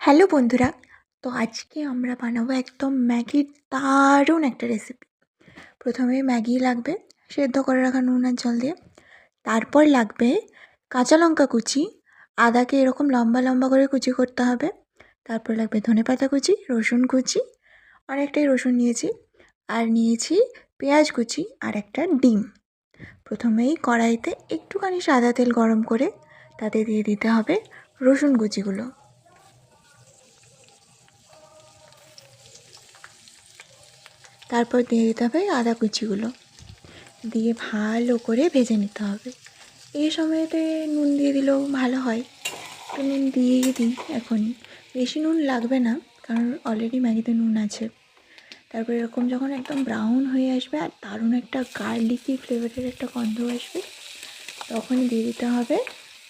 Hello বন্ধুরা, তো আজকে আমরা বানাবো একদম ম্যাগির দারুণ একটা রেসিপি। প্রথমে ম্যাগি লাগবে সেদ্ধ করে রাখা নুন আর জল দিয়ে। তারপর লাগবে কাঁচা লঙ্কা কুচি, আদাকে এরকম লম্বা লম্বা করে কুচি করতে হবে। তারপর লাগবে ধনেপাতা কুচি, রসুন কুচি, অনেকটাই রসুন নিয়েছি, আর নিয়েছি পেঁয়াজ কুচি আর একটা ডিম। প্রথমেই কড়াইতে একটুখানি সাদা তেল গরম করে তাতে দিয়ে দিতে হবে রসুন কুচিগুলো। তারপর দিয়ে দিতে হবে আদা কুচিগুলো, দিয়ে ভালো করে ভেজে নিতে হবে। এই সময়তে নুন দিয়ে দিলেও ভালো হয়, তো নুন দিয়েই দিই এখনই। বেশি নুন লাগবে না, কারণ অলরেডি ম্যাগিতে নুন আছে। তারপর এরকম যখন একদম ব্রাউন হয়ে আসবে আর দারুণ একটা গার্লিকি ফ্লেভারের একটা গন্ধ আসবে, তখনই দিয়ে দিতে হবে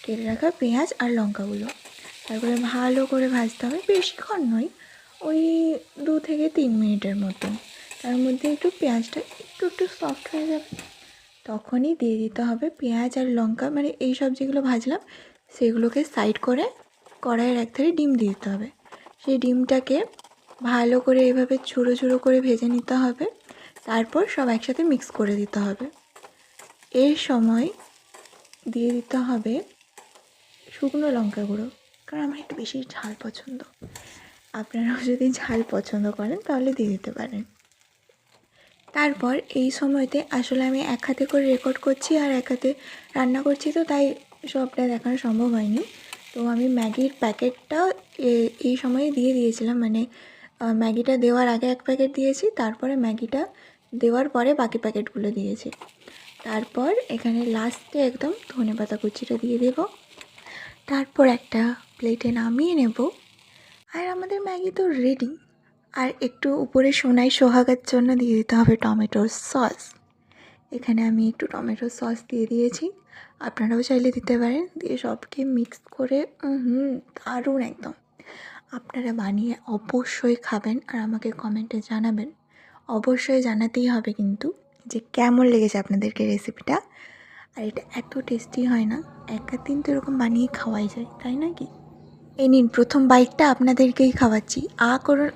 কেটে রাখা পেঁয়াজ আর লঙ্কাগুলো। তারপরে ভালো করে ভাজতে হবে, বেশিক্ষণ নয়, ওই 2 থেকে 3 মিনিটের মতন। তার মধ্যে একটু পেঁয়াজটা একটু একটু সফট হয়ে যাবে, তখনই দিয়ে দিতে হবে পেঁয়াজ আর লঙ্কা, মানে এই সব যেগুলো ভাজলাম সেগুলোকে সাইড করে কড়াইয়ের এক ধারে ডিম দিয়ে দিতে হবে। সেই ডিমটাকে ভালো করে এভাবে ছোটো ছোটো করে ভেজে নিতে হবে। তারপর সব একসাথে মিক্স করে দিতে হবে। এর সময় দিয়ে দিতে হবে শুকনো লঙ্কা গুঁড়ো, কারণ আমার একটু বেশি ঝাল পছন্দ। আপনারাও যদি ঝাল পছন্দ করেন তাহলে দিয়ে দিতে পারেন। তারপর এই সময়তে আসলে আমি এক হাতে করে রেকর্ড করছি আর এক হাতে রান্না করছি, তো তাই সবটা দেখানো সম্ভব হয়নি। তো আমি ম্যাগির প্যাকেটটা এই সময়ে দিয়ে দিয়েছিলাম, মানে ম্যাগিটা দেওয়ার আগে এক প্যাকেট দিয়েছি, তারপরে ম্যাগিটা দেওয়ার পরে বাকি প্যাকেটগুলো দিয়েছি। তারপর এখানে লাস্টে একদম ধনেপাতা কুচিটা দিয়ে দেব। তারপর একটা প্লেটে নামিয়ে নেব, আর আমাদের ম্যাগি তো রেডি। আর একটু উপরে সোনাই সোহাগের জন্য দিয়ে দিতে হবে টমেটোর সস। এখানে আমি একটু টমেটোর সস দিয়ে দিয়েছি, আপনারাও চাইলে দিতে পারেন। দিয়ে সবকে মিক্স করে দারুণ একদম। আপনারা বানিয়ে অবশ্যই খাবেন আর আমাকে কমেন্টে জানাবেন। অবশ্যই জানাতেই হবে কিন্তু যে কেমন লেগেছে আপনাদেরকে রেসিপিটা। আর এটা এত টেস্টি হয় না, এক দিন তো এরকম বানিয়ে খাওয়াই যায়, তাই না কি? এই নিন, প্রথম বাইটটা আপনাদেরকেই খাওয়াচ্ছি। করুন,